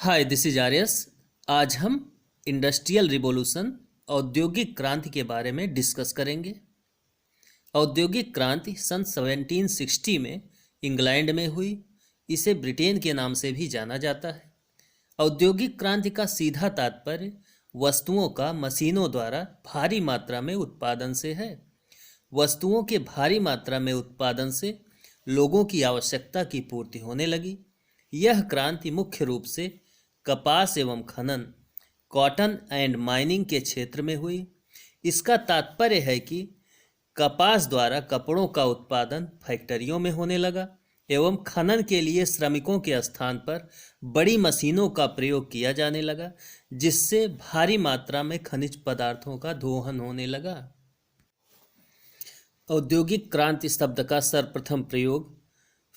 Hi, this is आर्यस। आज हम industrial revolution औद्योगिक क्रांति के बारे में डिस्कस करेंगे। औद्योगिक क्रांति सन 1760 में इंग्लैंड में हुई। इसे ब्रिटेन के नाम से भी जाना जाता है। औद्योगिक क्रांति का सीधा तात्पर्य वस्तुओं का मशीनों द्वारा भारी मात्रा में उत्पादन से है। वस्तुओं के भारी मात्रा में उत्पादन से लोगों की आवश्यकता की पूर्ति होने लगी। यह क्रांति मुख्य रूप से कपास एवं खनन, कॉटन एंड माइनिंग के क्षेत्र में हुई। इसका तात्पर्य है कि कपास द्वारा कपड़ों का उत्पादन फैक्ट्रियों में होने लगा एवं खनन के लिए श्रमिकों के स्थान पर बड़ी मशीनों का प्रयोग किया जाने लगा, जिससे भारी मात्रा में खनिज पदार्थों का दोहन होने लगा। औद्योगिक क्रांति शब्द का सर्वप्रथम प्रयोग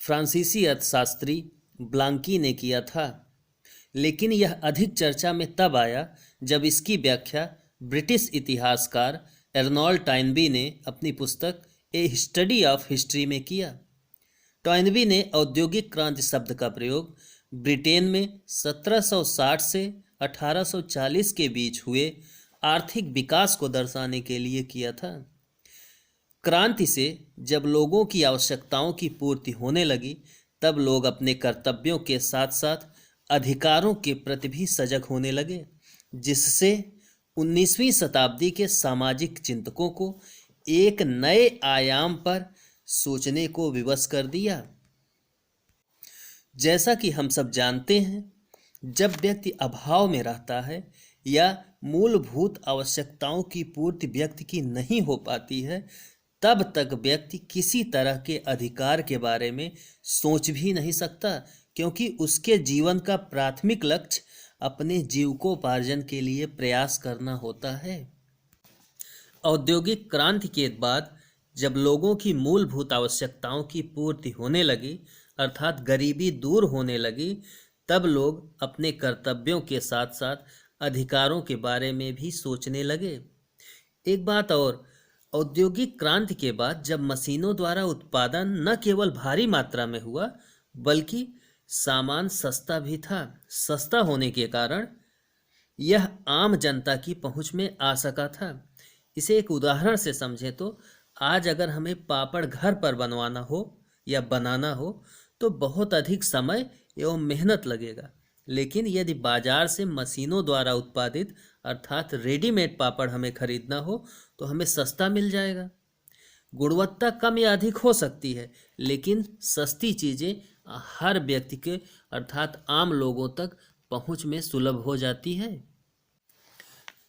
फ्रांसीसी अर्थशास्त्री ब्लांकी ने किया था, लेकिन यह अधिक चर्चा में तब आया जब इसकी व्याख्या ब्रिटिश इतिहासकार एर्नोल्ड टॉयनबी ने अपनी पुस्तक ए स्टडी ऑफ हिस्ट्री में किया। टॉयनबी ने औद्योगिक क्रांति शब्द का प्रयोग ब्रिटेन में 1760 से 1840 के बीच हुए आर्थिक विकास को दर्शाने के लिए किया था। क्रांति से जब लोगों की आवश्यकताओं की पूर्ति होने लगी, तब लोग अपने कर्तव्यों के साथ साथ अधिकारों के प्रति भी सजग होने लगे, जिससे 19वीं शताब्दी के सामाजिक चिंतकों को एक नए आयाम पर सोचने को विवश कर दिया। जैसा कि हम सब जानते हैं, जब व्यक्ति अभाव में रहता है या मूलभूत आवश्यकताओं की पूर्ति व्यक्ति की नहीं हो पाती है, तब तक व्यक्ति किसी तरह के अधिकार के बारे में सोच भी नहीं सकता, क्योंकि उसके जीवन का प्राथमिक लक्ष्य अपने जीविकोपार्जन के लिए प्रयास करना होता है। औद्योगिक क्रांति के बाद जब लोगों की मूलभूत आवश्यकताओं की पूर्ति होने लगी, अर्थात गरीबी दूर होने लगी, तब लोग अपने कर्तव्यों के साथ साथ अधिकारों के बारे में भी सोचने लगे। एक बात और, औद्योगिक क्रांति के बाद जब मशीनों द्वारा उत्पादन न केवल भारी मात्रा में हुआ, बल्कि सामान सस्ता भी था। सस्ता होने के कारण यह आम जनता की पहुंच में आ सका था। इसे एक उदाहरण से समझें तो आज अगर हमें पापड़ घर पर बनवाना हो या बनाना हो तो बहुत अधिक समय एवं मेहनत लगेगा, लेकिन यदि बाजार से मशीनों द्वारा उत्पादित अर्थात रेडीमेड पापड़ हमें खरीदना हो तो हमें सस्ता मिल जाएगा। गुणवत्ता कम या अधिक हो सकती है, लेकिन सस्ती चीज़ें हर व्यक्ति के अर्थात आम लोगों तक पहुंच में सुलभ हो जाती है।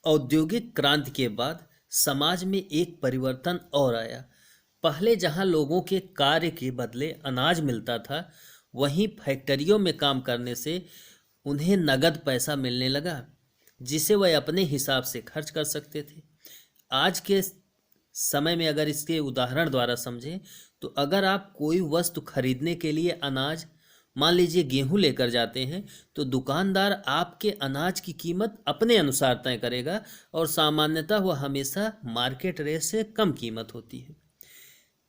औद्योगिक क्रांति के बाद समाज में एक परिवर्तन और आया। पहले जहां लोगों के कार्य के बदले अनाज मिलता था, वहीं फैक्ट्रियों में काम करने से उन्हें नगद पैसा मिलने लगा, जिसे वह अपने हिसाब से खर्च कर सकते थे। आज के समय में अगर इसके उदाहरण द्वारा समझें तो अगर आप कोई वस्तु खरीदने के लिए अनाज, मान लीजिए गेहूं लेकर जाते हैं, तो दुकानदार आपके अनाज की कीमत अपने अनुसार तय करेगा और सामान्यतः वह हमेशा मार्केट रेट से कम कीमत होती है।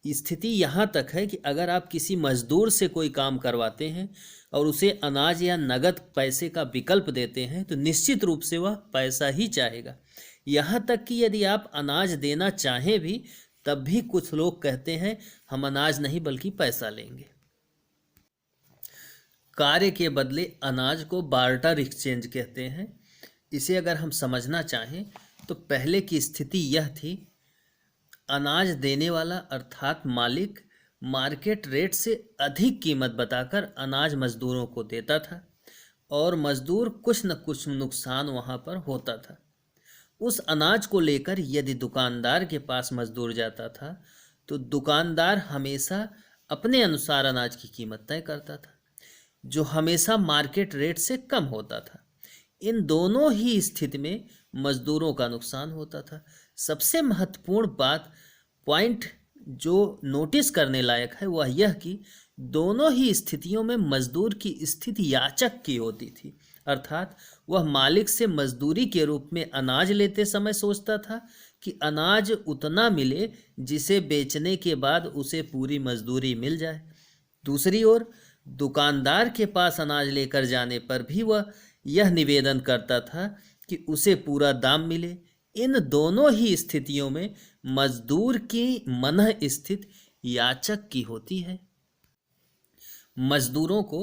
स्थिति यहाँ तक है कि अगर आप किसी मजदूर से कोई काम करवाते हैं और उसे अनाज या नगद पैसे का विकल्प देते हैं, तो निश्चित रूप से वह पैसा ही चाहेगा। यहाँ तक कि यदि आप अनाज देना चाहें भी, तब भी कुछ लोग कहते हैं हम अनाज नहीं बल्कि पैसा लेंगे। कार्य के बदले अनाज को बार्टर एक्सचेंज कहते हैं। इसे अगर हम समझना चाहें तो पहले की स्थिति यह थी, अनाज देने वाला अर्थात मालिक मार्केट रेट से अधिक कीमत बताकर अनाज मजदूरों को देता था और मजदूर कुछ न कुछ नुकसान वहाँ पर होता था। उस अनाज को लेकर यदि दुकानदार के पास मजदूर जाता था तो दुकानदार हमेशा अपने अनुसार अनाज की कीमत तय करता था, जो हमेशा मार्केट रेट से कम होता था। इन दोनों ही स्थिति में मजदूरों का नुकसान होता था। सबसे महत्वपूर्ण पॉइंट जो नोटिस करने लायक है वह यह कि दोनों ही स्थितियों में मजदूर की स्थिति याचक की होती थी, अर्थात वह मालिक से मजदूरी के रूप में अनाज लेते समय सोचता था कि अनाज उतना मिले जिसे बेचने के बाद उसे पूरी मजदूरी मिल जाए। दूसरी ओर दुकानदार के पास अनाज लेकर जाने पर भी वह यह निवेदन करता था कि उसे पूरा दाम मिले। इन दोनों ही स्थितियों में मजदूर की मनः स्थिति याचक की होती है। मजदूरों को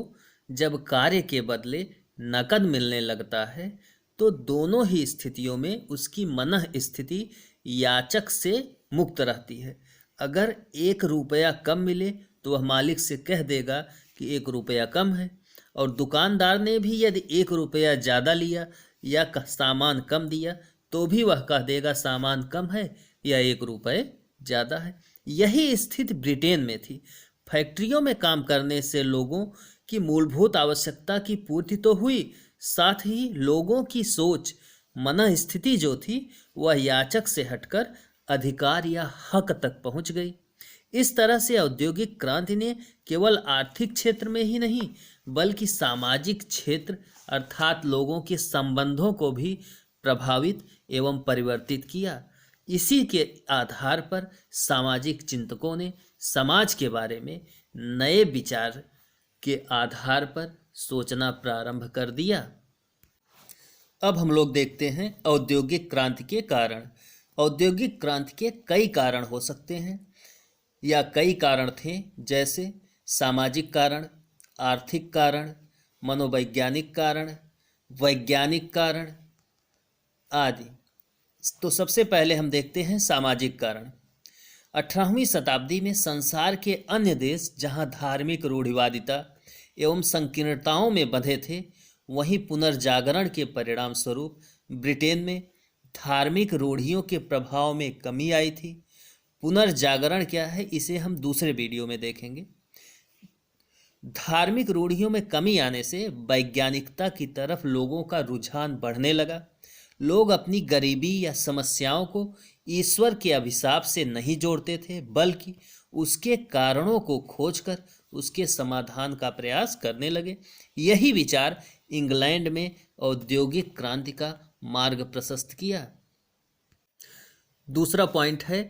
जब कार्य के बदले नकद मिलने लगता है तो दोनों ही स्थितियों में उसकी मनः स्थिति याचक से मुक्त रहती है। अगर 1 रुपया कम मिले तो वह मालिक से कह देगा कि 1 रुपया कम है, और दुकानदार ने भी यदि 1 रुपया ज़्यादा लिया या सामान कम दिया तो भी वह कह देगा सामान कम है या 1 रुपये ज़्यादा है। यही स्थिति ब्रिटेन में थी। फैक्ट्रियों में काम करने से लोगों की मूलभूत आवश्यकता की पूर्ति तो हुई, साथ ही लोगों की सोच मनः स्थिति जो थी वह याचक से हटकर अधिकार या हक तक पहुंच गई। इस तरह से औद्योगिक क्रांति ने केवल आर्थिक क्षेत्र में ही नहीं बल्कि सामाजिक क्षेत्र अर्थात लोगों के संबंधों को भी प्रभावित एवं परिवर्तित किया। इसी के आधार पर सामाजिक चिंतकों ने समाज के बारे में नए विचार के आधार पर सोचना प्रारंभ कर दिया। अब हम लोग देखते हैं औद्योगिक क्रांति के कारण। औद्योगिक क्रांति के कई कारण हो सकते हैं या कई कारण थे, जैसे सामाजिक कारण, आर्थिक कारण, मनोवैज्ञानिक कारण, वैज्ञानिक कारण आदि। तो सबसे पहले हम देखते हैं सामाजिक कारण। 18वीं शताब्दी में संसार के अन्य देश जहां धार्मिक रूढ़िवादिता एवं संकीर्णताओं में बंधे थे, वहीं पुनर्जागरण के परिणाम स्वरूप ब्रिटेन में धार्मिक रूढ़ियों के प्रभाव में कमी आई थी। पुनर्जागरण क्या है, इसे हम दूसरे वीडियो में देखेंगे। धार्मिक रूढ़ियों में कमी आने से वैज्ञानिकता की तरफ लोगों का रुझान बढ़ने लगा। लोग अपनी गरीबी या समस्याओं को ईश्वर के अभिशाप से नहीं जोड़ते थे, बल्कि उसके कारणों को खोजकर उसके समाधान का प्रयास करने लगे। यही विचार इंग्लैंड में औद्योगिक क्रांति का मार्ग प्रशस्त किया। दूसरा पॉइंट है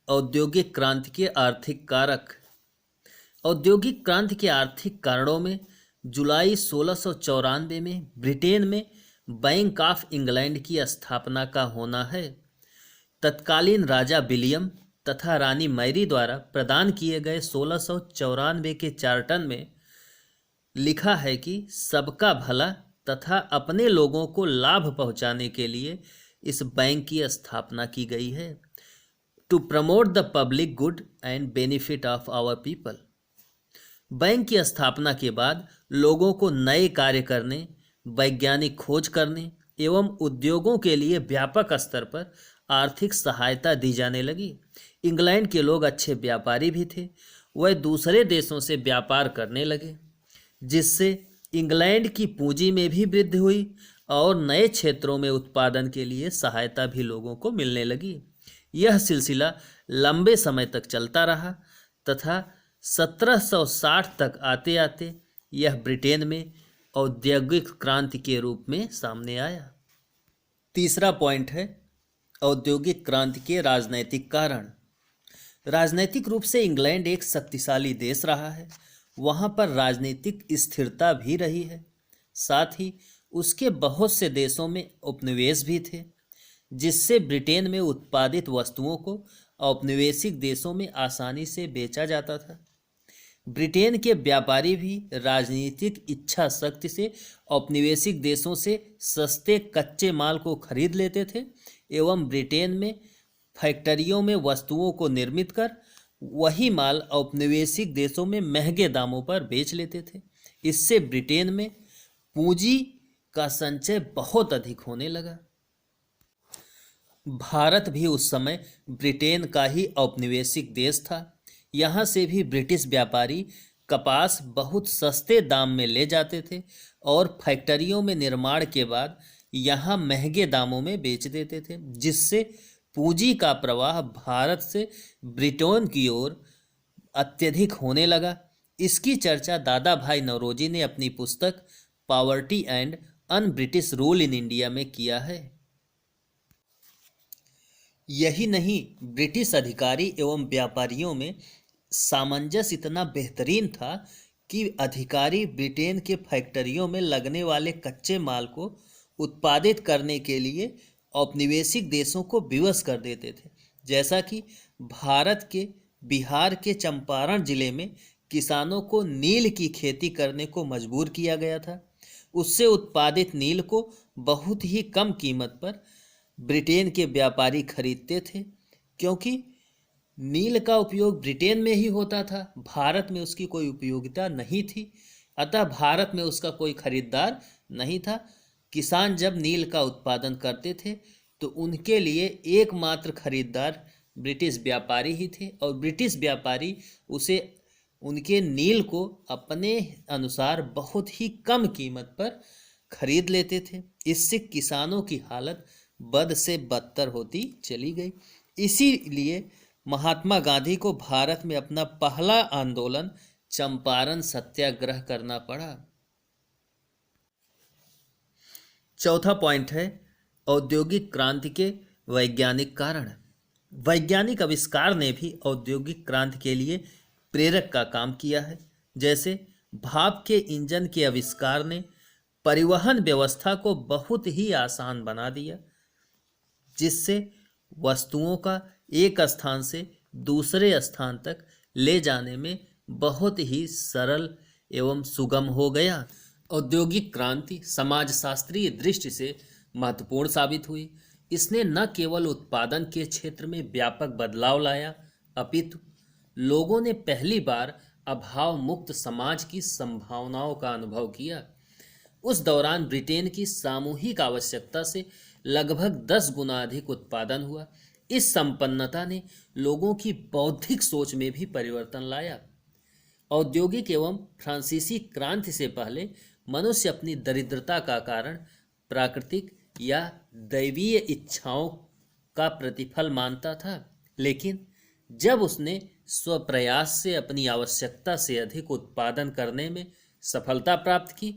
औद्योगिक क्रांति के आर्थिक कारक। औद्योगिक क्रांति के आर्थिक कारणों में जुलाई 1694 में ब्रिटेन में बैंक ऑफ इंग्लैंड की स्थापना का होना है। तत्कालीन राजा विलियम तथा रानी मैरी द्वारा प्रदान किए गए 1694 के चार्टर में लिखा है कि सबका भला तथा अपने लोगों को लाभ पहुंचाने के लिए इस बैंक की स्थापना की गई है। To promote the public good and benefit of our people. Bank की स्थापना के बाद लोगों को नए कार्य करने, वैज्ञानिक खोज करने एवं उद्योगों के लिए व्यापक स्तर पर आर्थिक सहायता दी जाने लगी। इंग्लैंड के लोग अच्छे व्यापारी भी थे। वह दूसरे देशों से व्यापार करने लगे, जिससे इंग्लैंड की पूंजी में भी वृद्धि हुई और नए क्षेत्रों में उत्पादन के लिए सहायता भी लोगों को मिलने लगी। यह सिलसिला लंबे समय तक चलता रहा तथा 1760 तक आते आते यह ब्रिटेन में औद्योगिक क्रांति के रूप में सामने आया। तीसरा पॉइंट है औद्योगिक क्रांति के राजनैतिक कारण। राजनैतिक रूप से इंग्लैंड एक शक्तिशाली देश रहा है। वहाँ पर राजनीतिक स्थिरता भी रही है। साथ ही उसके बहुत से देशों में उपनिवेश भी थे, जिससे ब्रिटेन में उत्पादित वस्तुओं को औपनिवेशिक देशों में आसानी से बेचा जाता था। ब्रिटेन के व्यापारी भी राजनीतिक इच्छा शक्ति से औपनिवेशिक देशों से सस्ते कच्चे माल को खरीद लेते थे एवं ब्रिटेन में फैक्ट्रियों में वस्तुओं को निर्मित कर वही माल औपनिवेशिक देशों में महंगे दामों पर बेच लेते थे। इससे ब्रिटेन में पूंजी का संचय बहुत अधिक होने लगा। भारत भी उस समय ब्रिटेन का ही औपनिवेशिक देश था। यहाँ से भी ब्रिटिश व्यापारी कपास बहुत सस्ते दाम में ले जाते थे और फैक्ट्रियों में निर्माण के बाद यहाँ महंगे दामों में बेच देते थे, जिससे पूंजी का प्रवाह भारत से ब्रिटेन की ओर अत्यधिक होने लगा। इसकी चर्चा दादा भाई नौरोजी ने अपनी पुस्तक poverty and un British rule in India में किया है। यही नहीं, ब्रिटिश अधिकारी एवं व्यापारियों में सामंजस्य इतना बेहतरीन था कि अधिकारी ब्रिटेन के फैक्ट्रियों में लगने वाले कच्चे माल को उत्पादित करने के लिए औपनिवेशिक देशों को विवश कर देते थे। जैसा कि भारत के बिहार के चंपारण जिले में किसानों को नील की खेती करने को मजबूर किया गया था। उससे उत्पादित नील को बहुत ही कम कीमत पर ब्रिटेन के व्यापारी खरीदते थे, क्योंकि नील का उपयोग ब्रिटेन में ही होता था, भारत में उसकी कोई उपयोगिता नहीं थी। अतः भारत में उसका कोई खरीदार नहीं था। किसान जब नील का उत्पादन करते थे तो उनके लिए एकमात्र खरीदार ब्रिटिश व्यापारी ही थे, और ब्रिटिश व्यापारी उसे उनके नील को अपने अनुसार बहुत ही कम कीमत पर खरीद लेते थे। इससे किसानों की हालत बद से बदतर होती चली गई। इसीलिए महात्मा गांधी को भारत में अपना पहला आंदोलन चंपारण सत्याग्रह करना पड़ा। चौथा पॉइंट है औद्योगिक क्रांति के वैज्ञानिक कारण। वैज्ञानिक आविष्कार ने भी औद्योगिक क्रांति के लिए प्रेरक का काम किया है। जैसे भाप के इंजन के आविष्कार ने परिवहन व्यवस्था को बहुत ही आसान बना दिया, जिससे वस्तुओं का एक स्थान से दूसरे स्थान तक ले जाने में बहुत ही सरल एवं सुगम हो गया। औद्योगिक क्रांति समाजशास्त्रीय दृष्टि से महत्वपूर्ण साबित हुई। इसने न केवल उत्पादन के क्षेत्र में व्यापक बदलाव लाया, अपितु लोगों ने पहली बार अभाव मुक्त समाज की संभावनाओं का अनुभव किया। उस दौरान ब्रिटेन की सामूहिक आवश्यकता से लगभग 10 गुना अधिक उत्पादन हुआ। इस संपन्नता ने लोगों की बौद्धिक सोच में भी परिवर्तन लाया। औद्योगिक एवं फ्रांसीसी क्रांति से पहले मनुष्य अपनी दरिद्रता का कारण प्राकृतिक या दैवीय इच्छाओं का प्रतिफल मानता था, लेकिन जब उसने स्वप्रयास से अपनी आवश्यकता से अधिक उत्पादन करने में सफलता प्राप्त की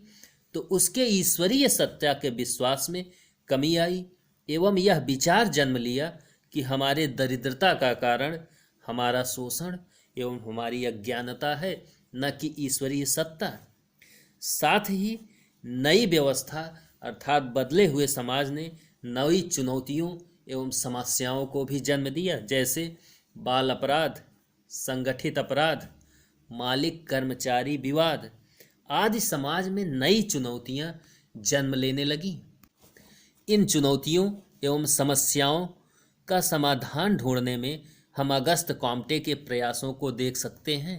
तो उसके ईश्वरीय सत्ता के विश्वास में कमी आई एवं यह विचार जन्म लिया कि हमारे दरिद्रता का कारण हमारा शोषण एवं हमारी अज्ञानता है, न कि ईश्वरीय सत्ता। साथ ही नई व्यवस्था अर्थात बदले हुए समाज ने नई चुनौतियों एवं समस्याओं को भी जन्म दिया, जैसे बाल अपराध, संगठित अपराध, मालिक कर्मचारी विवाद आदि समाज में नई चुनौतियां जन्म लेने लगीं। इन चुनौतियों एवं समस्याओं का समाधान ढूंढने में हम अगस्त कॉम्टे के प्रयासों को देख सकते हैं।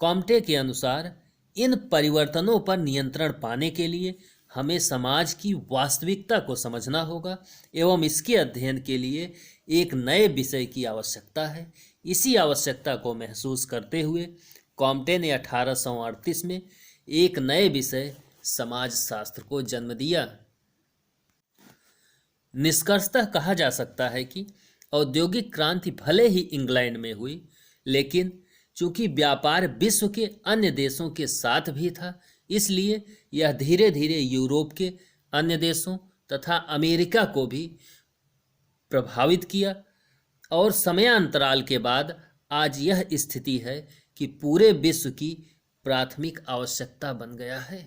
कॉम्टे के अनुसार इन परिवर्तनों पर नियंत्रण पाने के लिए हमें समाज की वास्तविकता को समझना होगा एवं इसके अध्ययन के लिए एक नए विषय की आवश्यकता है। इसी आवश्यकता को महसूस करते हुए कॉम्टे ने 1838 में एक नए विषय समाजशास्त्र को जन्म दिया। निष्कर्षतः कहा जा सकता है कि औद्योगिक क्रांति भले ही इंग्लैंड में हुई, लेकिन चूंकि व्यापार विश्व के अन्य देशों के साथ भी था, इसलिए यह धीरे धीरे यूरोप के अन्य देशों तथा अमेरिका को भी प्रभावित किया और समयांतराल के बाद आज यह स्थिति है कि पूरे विश्व की प्राथमिक आवश्यकता बन गया है।